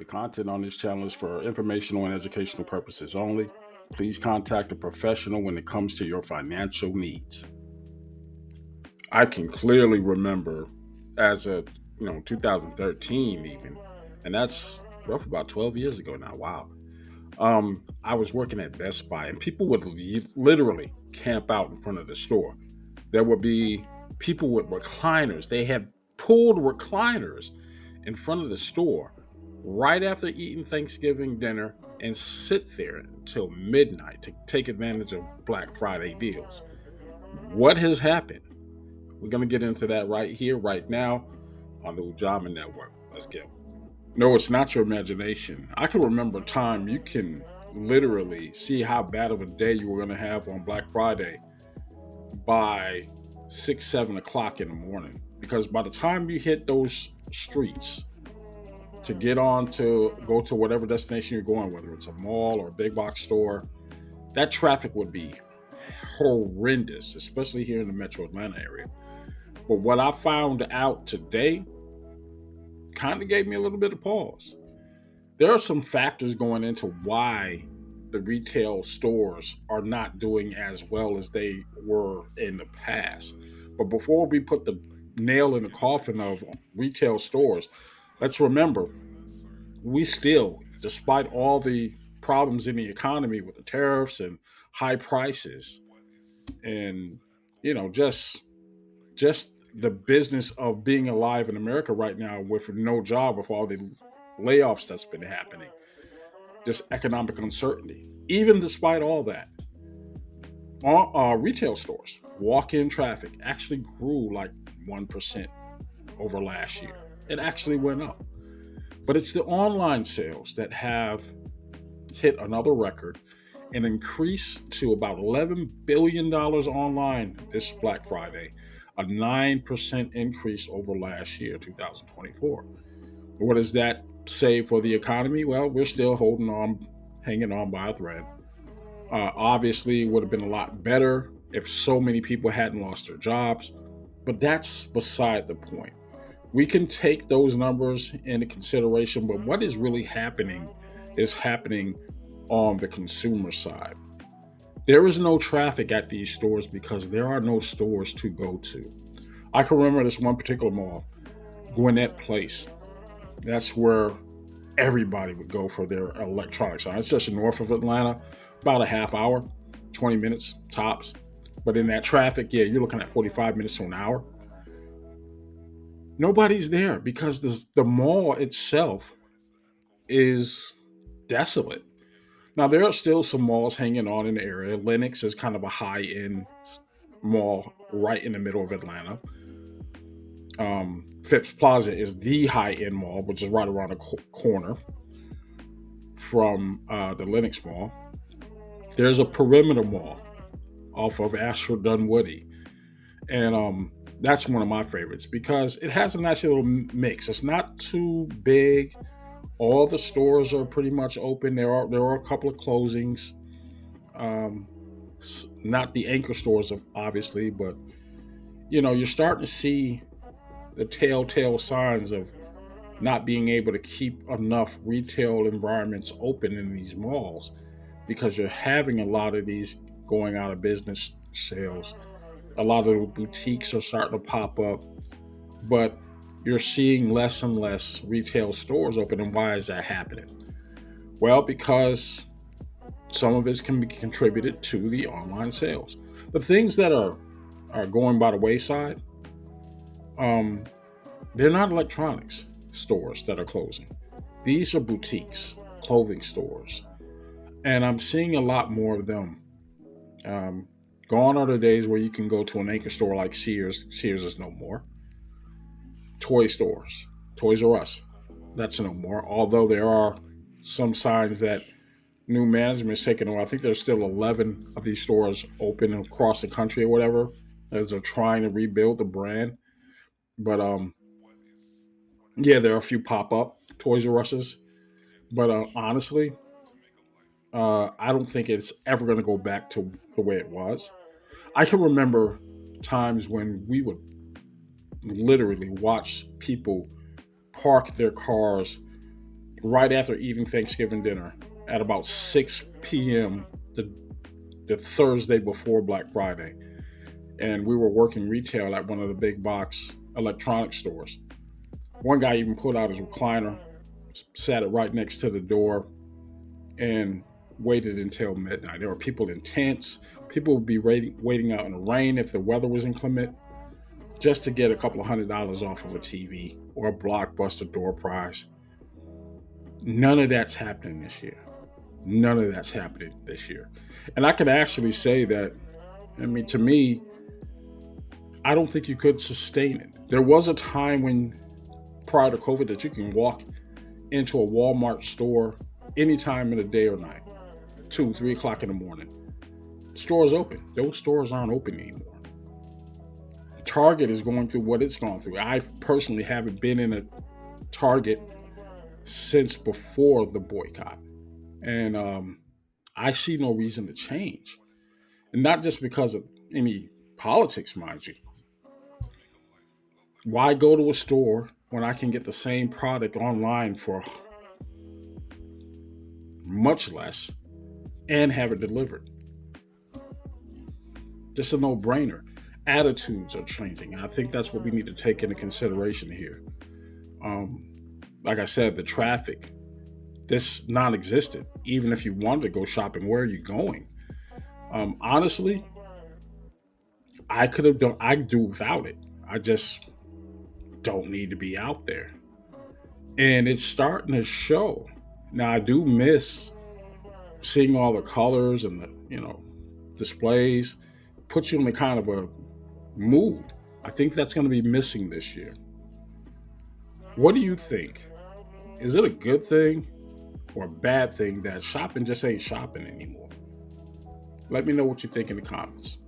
The content on this channel is for informational and educational purposes only. Please contact a professional when it comes to your financial needs. I can clearly remember as a 2013 even, and that's roughly about 12 years ago now. Wow. I was working at Best Buy, and people would literally camp out in front of the store. There would be people with recliners. They had pulled recliners in front of the store right after eating Thanksgiving dinner and sit there until midnight to take advantage of Black Friday deals. What has happened? We're going to get into that right here, right now on the Ujamaa Network. Let's go. No, it's not your imagination. I can remember a time you can literally see how bad of a day you were going to have on Black Friday by 6, 7 o'clock in the morning. Because by the time you hit those streets to get on to go to whatever destination you're going, whether it's a mall or a big box store, that traffic would be horrendous, especially here in the metro Atlanta area. But what I found out today kind of gave me a little bit of pause. There are some factors going into why the retail stores are not doing as well as they were in the past. But before we put the nail in the coffin of retail stores, let's remember we still, despite all the problems in the economy with the tariffs and high prices and just the business of being alive in America right now with no job, with all the layoffs that's been happening, just economic uncertainty. Even despite all that, retail stores, walk in traffic actually grew like 1% over last year. It actually went up. But it's the online sales that have hit another record and increased to about $11 billion online this Black Friday, a 9% increase over last year, 2024. What does that say for the economy? Well, we're still holding on, hanging on by a thread. Obviously, it would have been a lot better if so many people hadn't lost their jobs, but that's beside the point. We can take those numbers into consideration, but what is happening on the consumer side. There is no traffic at these stores because there are no stores to go to. I can remember this one particular mall, Gwinnett Place. That's where everybody would go for their electronics. It's just north of Atlanta, about a half hour, 20 minutes tops. But in that traffic, yeah, you're looking at 45 minutes to an hour. Nobody's there because the mall itself is desolate. Now, there are still some malls hanging on in the area. Lenox is kind of a high end mall right in the middle of Atlanta. Phipps Plaza is the high end mall, which is right around the corner from the Lenox Mall. There's a perimeter mall off of Ashford Dunwoody, and that's one of my favorites because it has a nice little mix. It's not too big. All the stores are pretty much open. There are a couple of closings. Um, Not the anchor stores, obviously, but you're starting to see the telltale signs of not being able to keep enough retail environments open in these malls because you're having a lot of these going out of business sales. A lot of the boutiques are starting to pop up, but you're seeing less and less retail stores open. And why is that happening? Well, because some of it can be contributed to the online sales. The things that are going by the wayside, um, they're not electronics stores that are closing. These are boutiques, clothing stores, and I'm seeing a lot more of them. Um, Gone are the days where you can go to an anchor store like Sears. Sears is no more. Toy stores, Toys R Us, that's no more. Although there are some signs that new management is taking over. I think there's still 11 of these stores open across the country or whatever, as they're trying to rebuild the brand. But yeah, there are a few pop up Toys R Us's. But honestly, I don't think it's ever going to go back to the way it was. I can remember times when we would literally watch people park their cars right after eating Thanksgiving dinner at about 6 p.m. the, the Thursday before Black Friday. And we were working retail at one of the big box electronic stores. One guy even pulled out his recliner, sat it right next to the door, and waited until midnight. There were people in tents. People would be waiting out in the rain if the weather was inclement just to get a couple of $100 off of a TV or a blockbuster door prize. None of that's happening this year. None of that's happening this year. And I can actually say that, I mean, to me, I don't think you could sustain it. There was a time when, prior to COVID, that you can walk into a Walmart store anytime in the day or night, 2, 3 o'clock in the morning. Stores open. Those stores aren't open anymore. Target is going through what it's gone through. I personally haven't been in a Target since before the boycott. And I see no reason to change. And not just because of any politics, mind you. Why go to a store when I can get the same product online for much less and have it delivered? Just a no brainer. Attitudes are changing. And I think that's what we need to take into consideration here. Um, like I said, the traffic, this non existent. Even if you wanted to go shopping, where are you going? Honestly, I could have done, I do without it. I just don't need to be out there. And it's starting to show. Now, I do miss seeing all the colors and the, displays. Puts you in a kind of a mood. I think that's going to be missing this year. What do you think? Is it a good thing or a bad thing that shopping just ain't shopping anymore? Let me know what you think in the comments.